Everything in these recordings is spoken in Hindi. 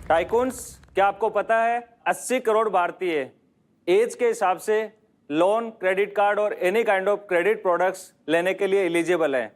टाइकून्स, क्या आपको पता है 80 करोड़ भारतीय एज के हिसाब से लोन, क्रेडिट कार्ड और any kind of credit products लेने के लिए एलिजिबल हैं,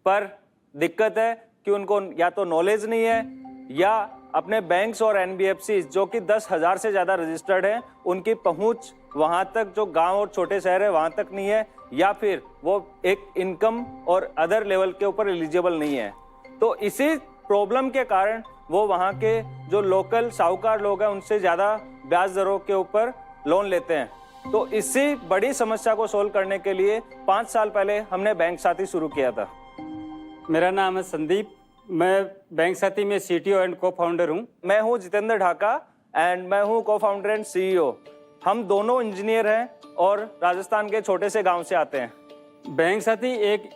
पर दिक्कत है कि उनको या तो नॉलेज नहीं है या अपने बैंक्स और एनबीएफसी जो कि 10,000 से ज़्यादा रजिस्टर्ड हैं, उनकी पहुंच वहां तक, जो गांव और छोटे शहर है वहां तक नहीं है, या फिर वो एक इनकम और अदर लेवल के ऊपर एलिजिबल नहीं है। तो इसी प्रॉब्लम के कारण वो वहाँ के जो लोकल साहूकार लोग हैं उनसे ज़्यादा ब्याज दरों के ऊपर लोन लेते हैं। तो इसी बड़ी समस्या को सोल्व करने के लिए 5 साल पहले हमने बैंक साथी शुरू किया था। मेरा नाम है संदीप, मैं बैंक साथी में सीटीओ एंड को फाउंडर हूँ। मैं हूँ जितेंद्र ढाका एंड मैं हूँ को फाउंडर एंड सीईओ। हम दोनों इंजीनियर हैं और राजस्थान के छोटे से गांव से आते हैं। बैंक साथी एक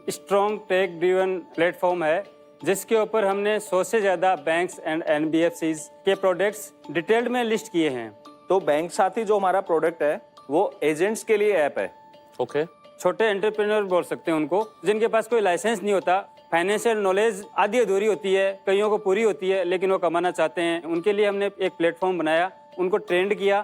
स्ट्रॉन्ग टेक ड्रिवन प्लेटफॉर्म है जिसके ऊपर हमने 100 से ज़्यादा बैंक्स एंड एनबीएफसीज के प्रोडक्ट्स डिटेल्ड में लिस्ट किए हैं। तो बैंक साथी जो हमारा प्रोडक्ट है वो एजेंट्स के लिए ऐप है। ओके। छोटे एंटरप्रेन्योर बोल सकते हैं उनको, जिनके पास कोई लाइसेंस नहीं होता, फाइनेंशियल नॉलेज आधी अधूरी होती है, कईयों को पूरी होती है, लेकिन वो कमाना चाहते हैं। उनके लिए हमने एक प्लेटफॉर्म बनाया, उनको ट्रेंड किया,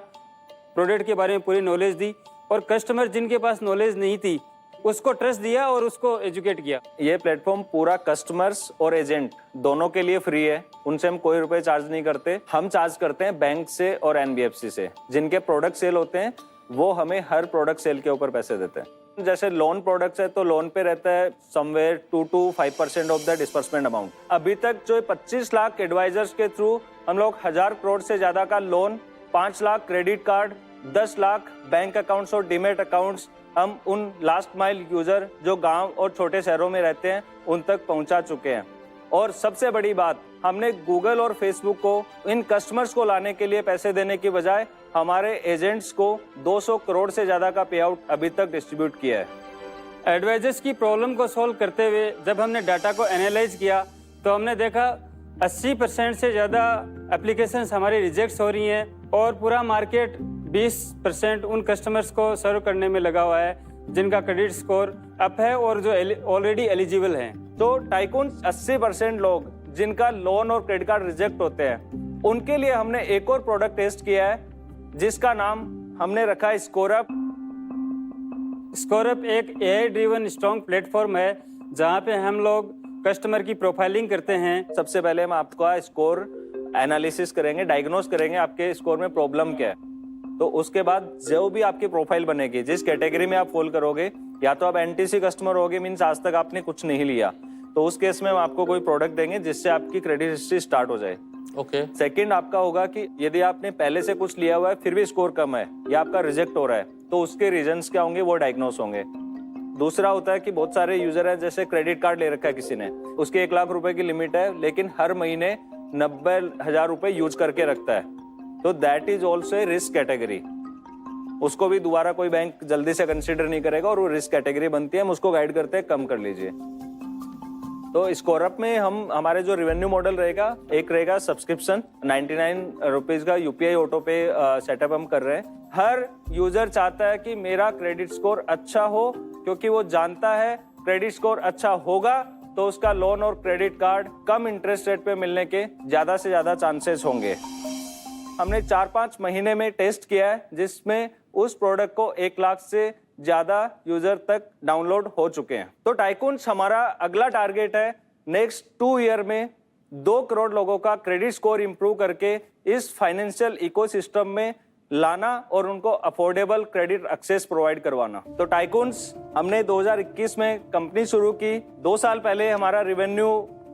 प्रोडक्ट के बारे में पूरी नॉलेज दी, और कस्टमर जिनके पास नॉलेज नहीं थी उसको ट्रस्ट दिया और उसको एजुकेट किया। ये प्लेटफॉर्म पूरा कस्टमर्स और एजेंट दोनों के लिए फ्री है, उनसे हम कोई रुपए चार्ज नहीं करते। हम चार्ज करते हैं बैंक से और एनबीएफसी से। जिनके प्रोडक्ट सेल होते हैं वो हमें हर प्रोडक्ट सेल के ऊपर पैसे देते हैं। जैसे लोन प्रोडक्ट्स है तो लोन पे रहता है somewhere 2 to 5% of the disbursement amount. अभी तक जो 25 लाख एडवाइजर्स के थ्रू हम लोग 1000 करोड़ से ज्यादा का loan, 5 lakh credit card, 10 lakh bank accounts और डीमेट अकाउंट्स हम उन लास्ट माइल यूजर जो गांव और छोटे शहरों में रहते हैं उन तक पहुंचा चुके हैं। और सबसे बड़ी बात, हमने गूगल और फेसबुक को इन कस्टमर्स को लाने के लिए पैसे देने की बजाय हमारे एजेंट्स को 200 करोड़ से ज्यादा का पे आउट अभी तक डिस्ट्रीब्यूट किया है। एडवाइजर्स की प्रॉब्लम को सॉल्व करते हुए जब हमने डाटा को एनालाइज किया तो हमने देखा 80% से ज़्यादा एप्लीकेशंस हमारी रिजेक्ट हो रही हैं और पूरा मार्केट 20% उन कस्टमर्स को सर्व करने में लगा हुआ है जिनका क्रेडिट स्कोर अप है और जो ऑलरेडी एलिजिबल हैं। तो टाइकून 80% लोग जिनका लोन और क्रेडिट कार्ड रिजेक्ट होते हैं, उनके लिए हमने एक और प्रोडक्ट टेस्ट किया है जिसका नाम हमने रखा है स्कोरअप। स्कोरअप एक एआई ड्रिवन स्ट्रॉन्ग प्लेटफॉर्म है जहां पे हम लोग कस्टमर की प्रोफाइलिंग करते हैं। सबसे पहले हम आपका स्कोर एनालिसिस करेंगे, डायग्नोस करेंगे आपके स्कोर में प्रॉब्लम क्या है। तो उसके बाद जो भी आपकी प्रोफाइल बनेगी, जिस कैटेगरी में आप फॉल करोगे, या तो आप एनटीसी कस्टमर होगे, मीन्स आज तक आपने कुछ नहीं लिया, तो उस केस में हम आपको कोई प्रोडक्ट देंगे जिससे आपकी क्रेडिट हिस्ट्री स्टार्ट हो जाए। ओके। सेकंड आपका होगा कि यदि आपने पहले से कुछ लिया हुआ है फिर भी स्कोर कम है या आपका रिजेक्ट हो रहा है, तो उसके रीजंस क्या होंगे वो डायग्नोस होंगे। दूसरा होता है कि बहुत सारे यूजर हैं, जैसे क्रेडिट कार्ड ले रखा है किसी ने, उसकी 1 लाख रुपए की लिमिट है लेकिन हर महीने 90,000 रुपए यूज करके रखता है, तो that is also a risk category. उसको भी दोबारा कोई बैंक जल्दी से कंसीडर नहीं करेगा और वो रिस्क कैटेगरी बनती है। हम उसको गाइड करते हैं कम कर लीजिए। तो स्कोरअप में हम हमारे जो रेवेन्यू मॉडल रहेगा, एक रहेगा सब्सक्रिप्शन, 99 रुपीज का यूपीआई ऑटो पे सेटअप हम कर रहे हैं। हर यूजर चाहता है कि मेरा क्रेडिट स्कोर अच्छा हो, क्योंकि वो जानता है क्रेडिट स्कोर अच्छा होगा तो उसका लोन और क्रेडिट कार्ड कम इंटरेस्ट रेट पे मिलने के ज्यादा से ज्यादा चांसेस होंगे। हमने 4-5 महीने में टेस्ट किया है जिसमें उस प्रोडक्ट को 1 लाख से ज्यादा यूजर तक डाउनलोड हो चुके हैं। तो टाइकून्स हमारा अगला टारगेट है नेक्स्ट 2 ईयर में 2 करोड़ लोगों का क्रेडिट स्कोर इंप्रूव करके इस फाइनेंशियल इकोसिस्टम में लाना और उनको अफोर्डेबल क्रेडिट एक्सेस प्रोवाइड करवाना। तो टाइकून्स हमने 2021 में कंपनी शुरू की। 2 साल पहले हमारा रेवेन्यू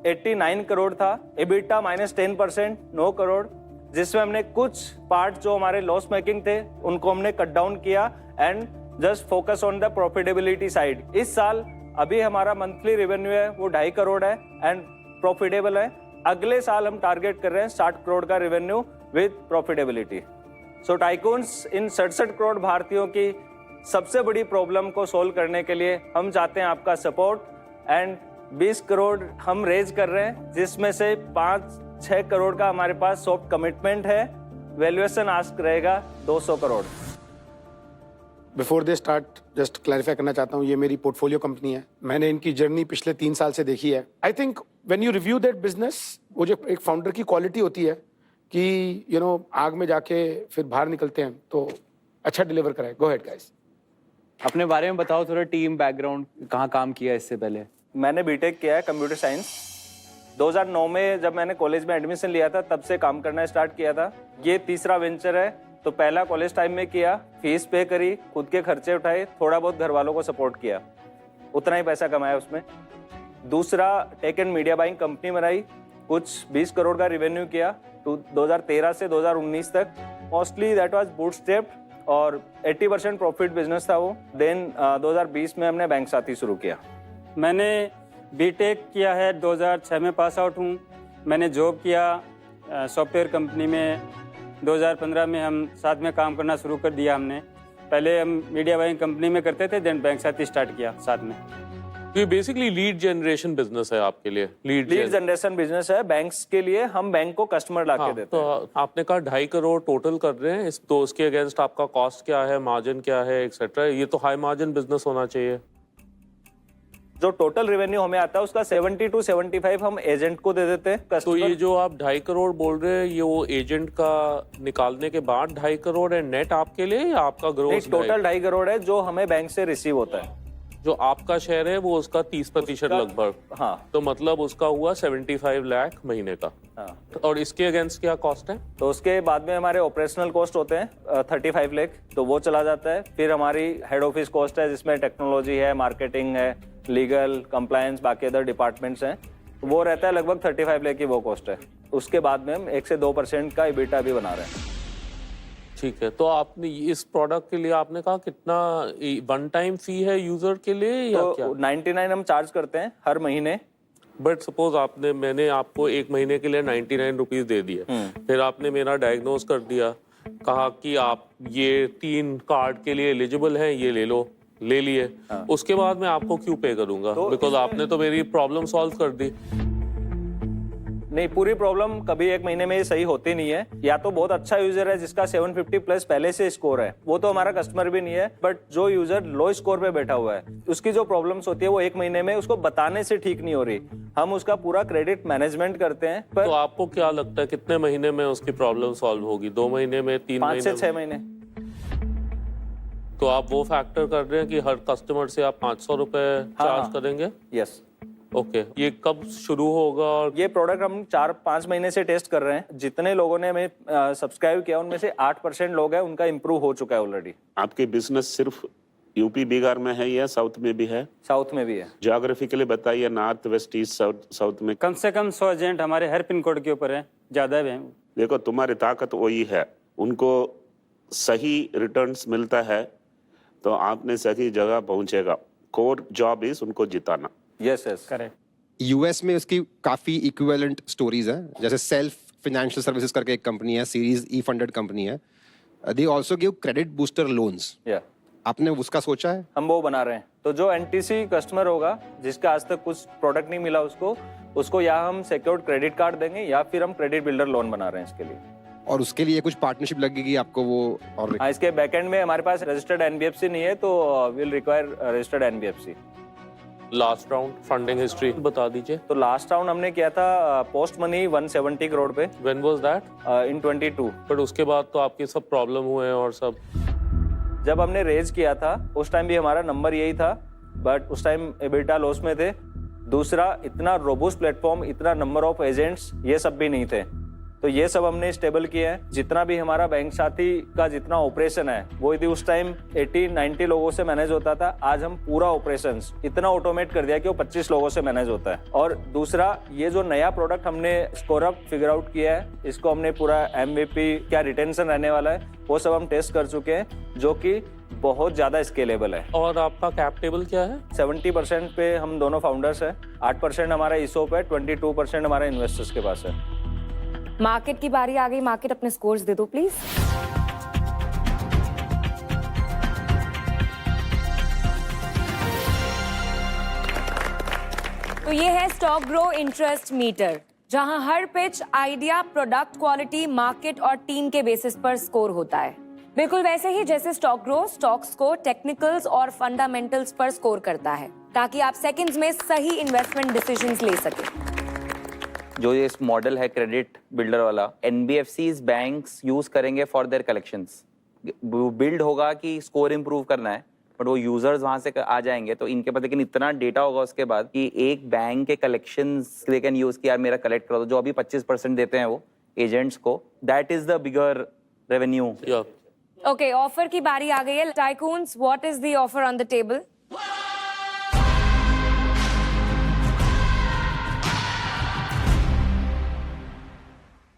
89 करोड़ था, एबिटा -10% 9 करोड़, जिसमें हमने कुछ पार्ट जो हमारे लॉस मेकिंग थे उनको हमने कट डाउन किया and just focus on the profitability side. इस साल अभी हमारा मंथली रेवेन्यू है वो 2.5 करोड़ है एंड प्रॉफिटेबल है। अगले साल हम टारगेट कर रहे हैं 60 करोड़ का revenue with profitability. So tycoons इन 67 करोड़ भारतीयों की सबसे बड़ी प्रॉब्लम को सोल्व करने के लिए हम चाहते हैं आपका सपोर्ट एंड 20 करोड़ हम रेज कर रहे हैं, जिसमें से 5-6 करोड़ का हमारे पास सॉफ्ट कमिटमेंट है। वैल्यूएशन आस्क रहेगा 200 crore. Before they start just clarify करना चाहता हूँ, ये मेरी पोर्टफोलियो कंपनी है। मैंने इनकी जर्नी पिछले 3 साल से देखी है। I think when you review that business, वो जो एक फाउंडर की क्वालिटी होती है कि आग में जाके फिर बाहर निकलते हैं तो अच्छा डिलीवर कराए। गो हेड गाइस। अपने बारे में बताओ थोड़ा, टीम बैकग्राउंड, कहाँ काम किया इससे पहले? मैंने बीटेक किया है कंप्यूटर साइंस। 2009 में जब मैंने कॉलेज में एडमिशन लिया था तब से काम करना स्टार्ट किया था। ये तीसरा वेंचर है। तो पहला कॉलेज टाइम में किया, फीस पे करी, खुद के खर्चे उठाए, थोड़ा बहुत घर वालों को सपोर्ट किया, उतना ही पैसा कमाया उसमें। दूसरा tech and media buying company बनाई, कुछ 20 करोड़ का रेवेन्यू किया 2013 से 2019 तक। मोस्टली दैट वाज बूटस्ट्रैप्ड और 80% प्रॉफिट बिजनेस था वो। देन 2020 में हमने बैंक साथी शुरू किया। मैंने बीटेक किया है, 2006 में पास आउट हूँ। मैंने जॉब किया सॉफ्टवेयर कंपनी में। 2015 में हम साथ में काम करना शुरू कर दिया हमने। पहले हम मीडिया बाइंग कंपनी में करते थे, देन बैंक साथी स्टार्ट किया साथ में। ये बेसिकली लीड जनरेशन बिजनेस है आपके लिए। लीड जनरेशन बिजनेस है बैंक्स के लिए। हम बैंक को कस्टमर ला के देते हैं। तो आपने कहा 2.5 करोड़ टोटल कर रहे हैं, तो उसके अगेंस्ट आपका कॉस्ट क्या है, मार्जिन क्या है, एक्सेट्रा। ये तो हाई मार्जिन बिजनेस होना चाहिए। जो टोटल रेवेन्यू हमें आता है उसका 70 to 75 हम एजेंट को दे देते हैं। तो ये जो आप 2.5 करोड़ बोल रहे हैं, ये वो एजेंट का निकालने के बाद 2.5 करोड़ है नेट आपके लिए, या आपका ग्रोस? टोटल 2.5 करोड़ है जो हमें बैंक से रिसीव होता है। जो आपका शेयर है वो उसका 30% लगभग। हाँ। तो मतलब उसका हुआ 75 लाख महीने का। हाँ। और इसके अगेंस्ट क्या कॉस्ट है? तो उसके बाद में हमारे ऑपरेशनल कॉस्ट होते हैं 35 लाख, तो वो चला जाता है। फिर हमारी हेड ऑफिस कॉस्ट है जिसमें टेक्नोलॉजी है, मार्केटिंग है, लीगल, कंप्लायंस, बाकी अदर डिपार्टमेंट्स हैं, वो रहता है लगभग 35 लाख की वो कॉस्ट है। उसके बाद में हम 1 से 2% का EBITDA भी बना रहे हैं। ठीक है। तो आपने इस प्रोडक्ट के लिए आपने कहा कितना वन टाइम फी है यूजर के लिए, या तो क्या? 99 हम चार्ज करते हैं हर महीने। बट सपोज मैंने आपको 1 महीने के लिए 99 रुपीज दे दिए, फिर आपने मेरा डायग्नोज कर दिया, कहा कि आप ये 3 कार्ड के लिए एलिजिबल हैं, ये ले लो, ले लिए। उसके बाद मैं आपको क्यों पे करूंगा? बिकॉज आपने तो मेरी प्रॉब्लम सॉल्व कर दी। नहीं, पूरी प्रॉब्लम कभी 1 महीने में सही होती नहीं है। या तो बहुत अच्छा यूजर है जिसका 750 प्लस पहले से स्कोर है, वो तो हमारा कस्टमर भी नहीं है। बट जो यूजर लो स्कोर पे बैठा हुआ है, उसकी जो प्रॉब्लम्स होती है वो 1 महीने में उसको बताने से ठीक नहीं हो रही। हम उसका पूरा क्रेडिट मैनेजमेंट करते हैं। पर तो आपको क्या लगता है कितने महीने में उसकी प्रॉब्लम सॉल्व होगी? 2 महीने में, 3 महीने 5 से 6 महीने। तो आप वो फैक्टर कर रहे हैं कि हर कस्टमर से आप 500 रुपए चार्ज करेंगे? यस। ओके। ये कब शुरू होगा? और ये प्रोडक्ट हम 4-5 महीने से टेस्ट कर रहे हैं। जितने लोगों ने हमें सब्सक्राइब किया उनमें से 8% लोग हैं उनका इम्प्रूव हो चुका है ऑलरेडी। आपके बिजनेस सिर्फ यूपी बिहार में है या साउथ में भी है? साउथ में भी है। ज्योग्राफिकली बताइए, नॉर्थ, वेस्ट, ईस्ट, साउथ में। कम से कम 100 एजेंट हमारे हर पिन कोड के ऊपर है, ज़्यादा भी हैं। देखो, तुम्हारी ताकत वही है, उनको सही रिटर्न्स मिलता है तो आपने सही जगह पहुंचेगा। कोर जॉब इज उनको जिताना। Yes yes correct. यूएस में उसकी काफ़ी इक्विवेलेंट स्टोरीज हैं, जैसे सेल्फ फाइनेंशियल सर्विसेज करके एक कंपनी है, सीरीज ई फंडेड कंपनी है। They also give credit booster loans. या आपने उसका सोचा है? हम वो बना रहे हैं। तो जो एनटीसी कस्टमर होगा जिसका आज तक कुछ प्रोडक्ट नहीं मिला उसको या हम सिक्योर्ड क्रेडिट कार्ड देंगे या फिर हम क्रेडिट बिल्डर लोन बना रहे हैं इसके लिए। और उसके लिए कुछ पार्टनरशिप लगेगी आपको वो? और हाँ, इसके बैकएंड में हमारे पास रजिस्टर्ड एनबीएफसी नहीं है, तो will require registered NBFC. Last round funding history बता दीजिए। तो लास्ट राउंड हमने किया था पोस्ट मनी 170 करोड़ पे। When was that? In 22। But उसके बाद तो आपके सब प्रॉब्लम हुए हैं और सब। जब हमने रेज किया था उस टाइम भी हमारा नंबर यही था, बट उस टाइम एबिटा लॉस में थे। दूसरा, इतना रोबस्ट प्लेटफॉर्म, इतना नंबर ऑफ एजेंट्स, ये सब भी नहीं थे। तो ये सब हमने स्टेबल किया है। जितना भी हमारा बैंक साथी का जितना ऑपरेशन है वो यदि उस टाइम 80-90 लोगों से मैनेज होता था, आज हम पूरा ऑपरेशन इतना ऑटोमेट कर दिया कि वो 25 लोगों से मैनेज होता है। और दूसरा, ये जो नया प्रोडक्ट हमने स्कोरअप फिगर आउट किया है, इसको हमने पूरा MVP क्या रिटेंशन रहने वाला है वो सब हम टेस्ट कर चुके हैं, जो कि बहुत ज्यादा स्केलेबल है। और आपका कैप टेबल क्या है? 70% पे हम दोनों फाउंडर्स हैं, 8% हमारा ईसोप है, 22% हमारे इन्वेस्टर्स के पास है। मार्केट की बारी आ गई। मार्केट, अपने स्कोर्स दे दो प्लीज। तो ये है स्टॉक ग्रो इंटरेस्ट मीटर, जहां हर pitch idea, product quality, market और टीम के बेसिस पर स्कोर होता है। बिल्कुल वैसे ही जैसे स्टॉक ग्रो स्टॉक्स को टेक्निकल्स और फंडामेंटल्स पर स्कोर करता है, ताकि आप सेकंड्स में सही इन्वेस्टमेंट डिसीजंस ले सकें। जो ये मॉडल है क्रेडिट बिल्डर वाला, एनबीएफसीज बैंक्स यूज करेंगे फॉर देयर कलेक्शंस। बिल्ड होगा कि स्कोर इंप्रूव करना है, बट वो यूजर्स वहां से आ जाएंगे तो इनके पास लेकिन इतना डेटा होगा उसके बाद कि एक बैंक के कलेक्शंस दे कैन यूज कि यार मेरा कलेक्ट करो, जो अभी 25% देते हैं वो एजेंट्स को, that is the bigger revenue. Okay, offer की बारी आ गई है। Tycoons, what is the offer on the table?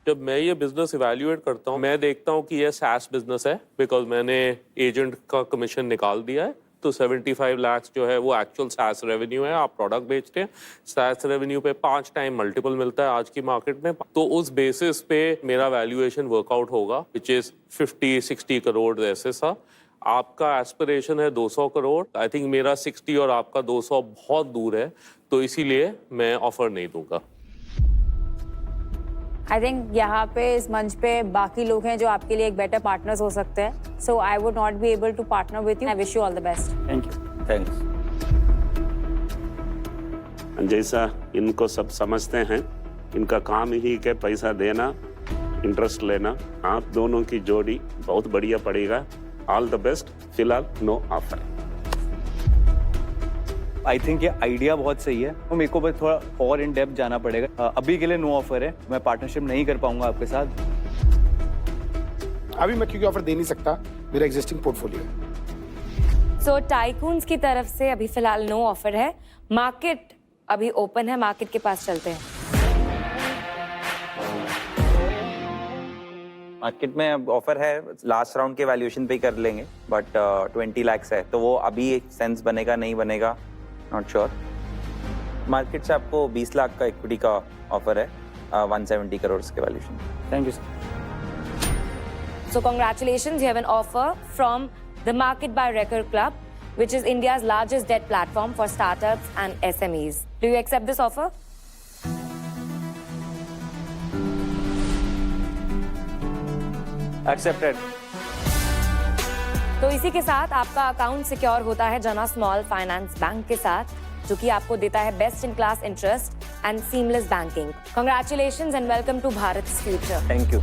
जब मैं ये बिजनेस इवैल्यूएट करता हूँ, मैं देखता हूँ कि ये SaaS बिजनेस है, बिकॉज मैंने एजेंट का कमीशन निकाल दिया है। तो 75 लाख जो है वो एक्चुअल SaaS रेवेन्यू है। आप प्रोडक्ट बेचते हैं, SaaS रेवेन्यू पे 5 टाइम मल्टीपल मिलता है आज की मार्केट में। तो उस बेसिस पे मेरा वैल्यूएशन वर्कआउट होगा, विच इज 50-60 करोड़ ऐसे सा। आपका एस्पिरेशन है 200 करोड़। आई थिंक मेरा 60 और आपका 200 बहुत दूर है, तो इसीलिए मैं ऑफर नहीं दूंगा। आई थिंक यहाँ पे इस मंच पे बाकी लोग हैं जो आपके लिए एक बेटर पार्टनर्स हो सकते हैं। So I would not be able to partner with you. I wish you all the best. Thank you. Thanks. जैसा इनको सब समझते हैं, इनका काम ही है पैसा देना, इंटरेस्ट लेना। आप दोनों की जोड़ी बहुत बढ़िया पड़ेगा। All the best. फिलहाल नो ऑफर। आई थिंक ये आइडिया बहुत सही है, तो मेरे को बस थोड़ा और इन डेप्थ जाना पड़ेगा। अभी के लिए नो ऑफर है, मैं पार्टनरशिप नहीं कर पाऊंगा आपके साथ। अभी मैं क्योंकि ऑफर दे नहीं सकता, मेरा एग्जिस्टिंग पोर्टफोलियो है। सो टाइकून्स की तरफ से अभी फिलहाल नो ऑफर है। मार्केट अभी ओपन है, मार्केट के पास चलते हैं। मार्केट में अब ऑफर है, लास्ट राउंड के वैल्यूएशन पे ही कर लेंगे, बट 20 लाख है तो वो अभी एक सेंस बनेगा नहीं बनेगा, नॉट श्योर। मार्केट से आपको 20 लाख का इक्विटी का ऑफर है, 170 करोड़ के valuation. Thank you sir. So congratulations, you have an offer from the Market by Record Club, which is India's largest debt platform for startups and SMEs. Do you accept this offer? Accepted. तो इसी के साथ आपका अकाउंट सिक्योर होता है जना स्मॉल फाइनेंस बैंक के साथ, जो कि आपको देता है best in class interest and seamless banking. Congratulations and welcome to Bharat's future. Thank you.